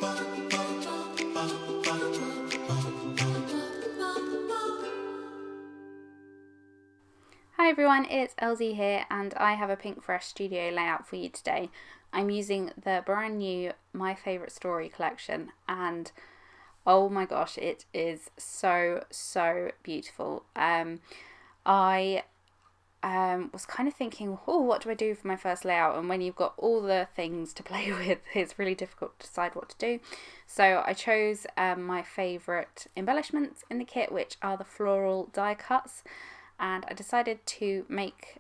Hi everyone, it's Elsie here and I have a Pink Fresh studio layout for you today. I'm using the brand new My Favourite Story collection and oh my gosh, it is so beautiful. I was kind of thinking, oh, what do I do for my first layout? And when you've got all the things to play with, it's really difficult to decide what to do. So I chose my favourite embellishments in the kit, which are the Floral die cuts. And I decided to make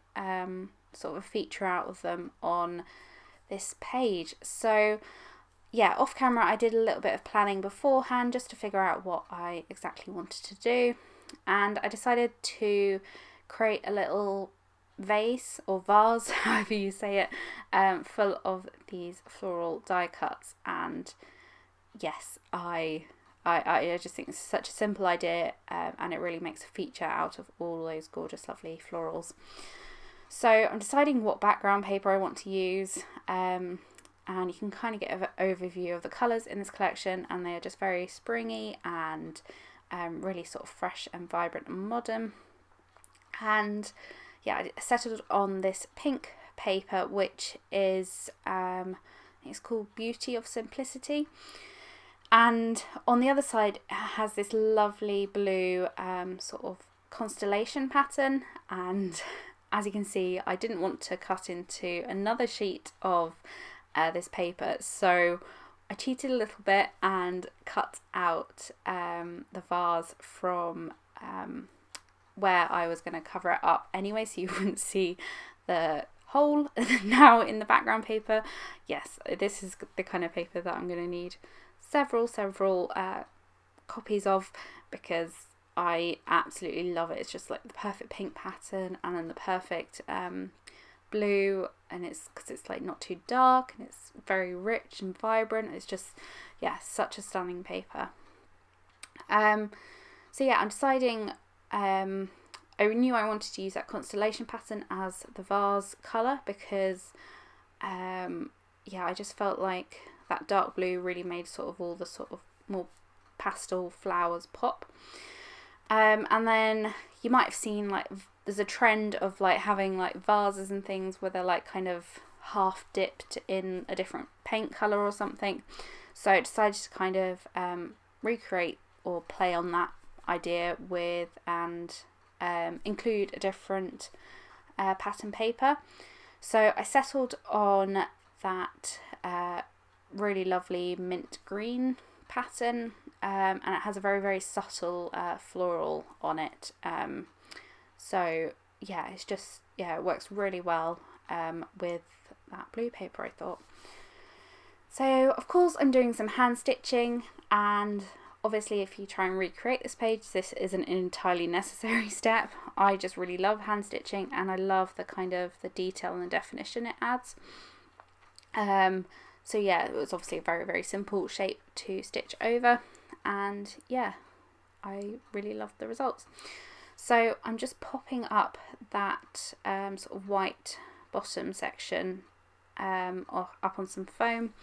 sort of a feature out of them on this page. So yeah, off camera I did a little bit of planning beforehand just to figure out what I exactly wanted to do, and I decided to create a little vase or vase, however you say it, full of these floral die cuts. And yes, I just think it's such a simple idea, and it really makes a feature out of all those gorgeous lovely florals. So I'm deciding what background paper I want to use, and you can kind of get an overview of the colours in this collection, and they are just very springy and really sort of fresh and vibrant and modern. And yeah, I settled on this pink paper, which is I think it's called Beauty of Simplicity. And on the other side it has this lovely blue sort of constellation pattern, and as you can see I didn't want to cut into another sheet of this paper, so I cheated a little bit and cut out the vase from where I was going to cover it up anyway, so you wouldn't see the hole now in the background paper. Yes, this is the kind of paper that I'm going to need several copies of, because I absolutely love it. It's just like the perfect pink pattern and then the perfect blue, and it's because it's like not too dark and it's very rich and vibrant. It's just, yeah, such a stunning paper. So yeah, I'm deciding, I knew I wanted to use that constellation pattern as the vase colour because yeah, I just felt like that dark blue really made sort of all the sort of more pastel flowers pop. And then you might have seen like there's a trend of like having like vases and things where they're like kind of half dipped in a different paint colour or something. So I decided to kind of recreate or play on that idea with and include a different pattern paper. So I settled on that really lovely mint green pattern, and it has a very subtle floral on it. So yeah, it's just, yeah, it works really well with that blue paper, I thought. So of course I'm doing some hand stitching, and obviously if you try and recreate this page, this isn't an entirely necessary step. I just really love hand stitching, and I love the kind of the detail and the definition it adds. So yeah, it was obviously a very simple shape to stitch over, and yeah, I really loved the results. So I'm just popping up that sort of white bottom section up on some foam,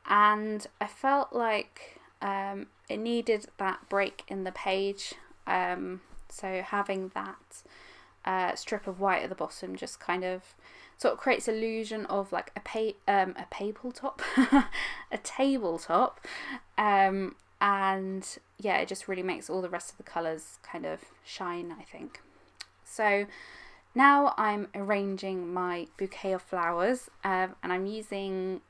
and I felt like it needed that break in the page, so having that strip of white at the bottom just kind of sort of creates illusion of like a tabletop a tabletop, and yeah, it just really makes all the rest of the colours kind of shine, I think. So now I'm arranging my bouquet of flowers, and I'm using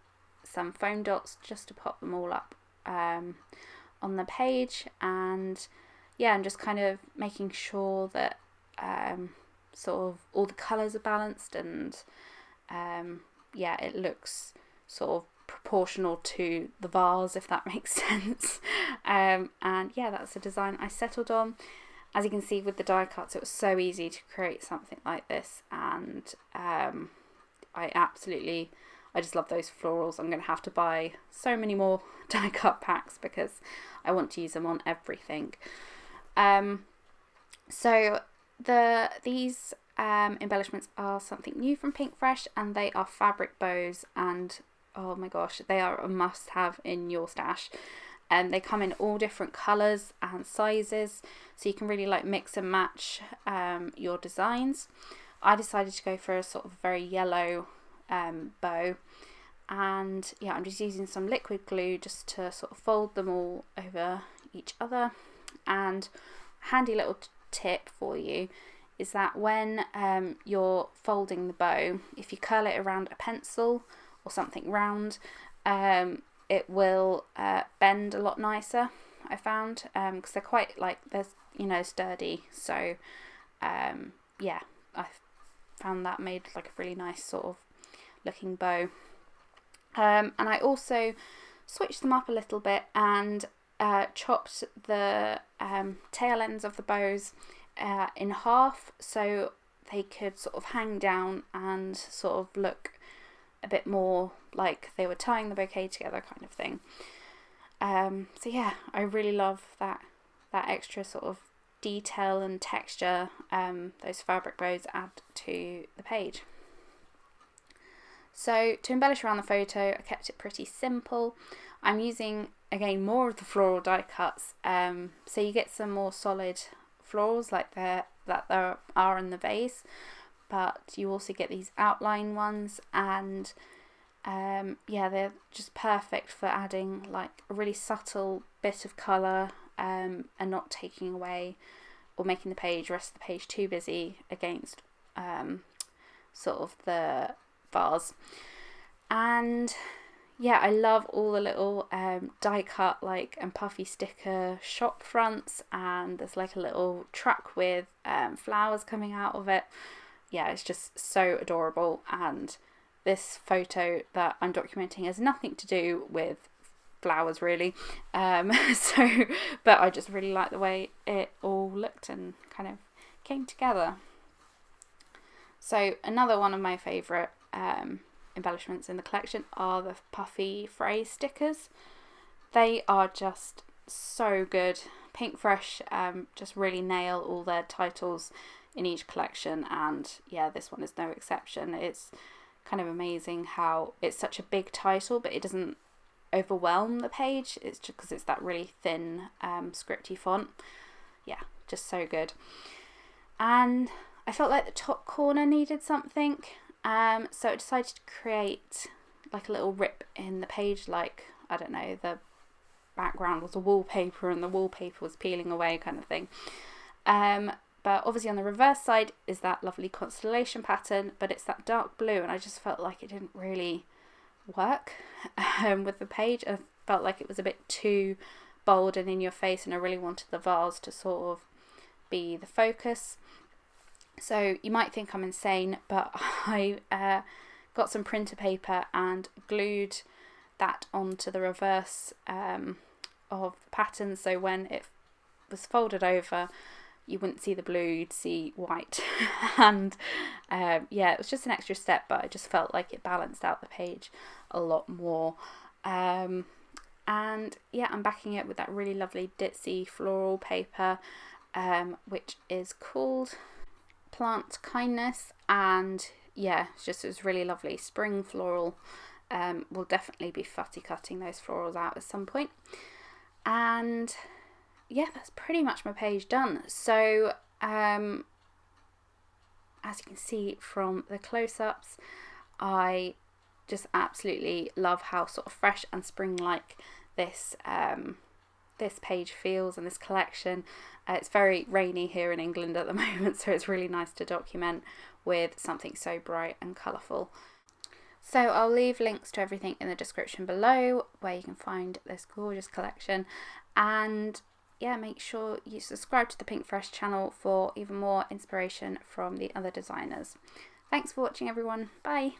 some foam dots just to pop them all up on the page, and yeah, I'm just kind of making sure that sort of all the colours are balanced, and yeah, it looks sort of proportional to the vase, if that makes sense. And yeah, that's the design I settled on. As you can see with the die cuts, it was so easy to create something like this, and I just love those florals. I'm going to have to buy so many more die cut packs because I want to use them on everything. So these embellishments are something new from Pink Fresh, and they are fabric bows, and oh my gosh, they are a must have in your stash. And they come in all different colours and sizes, so you can really like mix and match your designs. I decided to go for a sort of very yellow bow, and yeah, I'm just using some liquid glue just to sort of fold them all over each other. And a handy little tip for you is that when you're folding the bow, if you curl it around a pencil or something round, it will bend a lot nicer, I found, because they're quite like, they're sturdy. So yeah, I found that made like a really nice sort of looking bow. And I also switched them up a little bit and chopped the tail ends of the bows in half, so they could sort of hang down and sort of look a bit more like they were tying the bouquet together, kind of thing. So yeah, I really love that extra sort of detail and texture those fabric bows add to the page. So to embellish around the photo, I kept it pretty simple. I'm using, again, more of the floral die cuts, so you get some more solid florals like there are in the vase, but you also get these outline ones, and yeah, they're just perfect for adding like a really subtle bit of colour and not taking away or making the rest of the page too busy against sort of the vase. And yeah, I love all the little die cut like and puffy sticker shop fronts, and there's like a little truck with flowers coming out of it. Yeah, it's just so adorable, and this photo that I'm documenting has nothing to do with flowers really, but I just really like the way it all looked and kind of came together. So another one of my favourite embellishments in the collection are the puffy phrase stickers. They are just so good. Pink Fresh just really nail all their titles in each collection, and yeah, this one is no exception. It's kind of amazing how it's such a big title but it doesn't overwhelm the page. It's just because it's that really thin scripty font. Yeah, just so good. And I felt like the top corner needed something, so I decided to create like a little rip in the page, like, I don't know, the background was a wallpaper and the wallpaper was peeling away kind of thing. But obviously on the reverse side is that lovely constellation pattern, but it's that dark blue, and I just felt like it didn't really work with the page. I felt like it was a bit too bold and in your face, and I really wanted the vase to sort of be the focus. So you might think I'm insane, but I got some printer paper and glued that onto the reverse of the pattern, so when it was folded over you wouldn't see the blue, you'd see white. And yeah, it was just an extra step, but I just felt like it balanced out the page a lot more. And yeah, I'm backing it with that really lovely ditzy floral paper, which is called Plant Kindness, and yeah, it was really lovely spring floral. We'll definitely be futty cutting those florals out at some point. And yeah, that's pretty much my page done. So as you can see from the close-ups, I just absolutely love how sort of fresh and spring-like this this page feels, and this collection. It's very rainy here in England at the moment, so it's really nice to document with something so bright and colourful. So I'll leave links to everything in the description below where you can find this gorgeous collection, and yeah, make sure you subscribe to the Pink Fresh channel for even more inspiration from the other designers. Thanks for watching everyone, bye!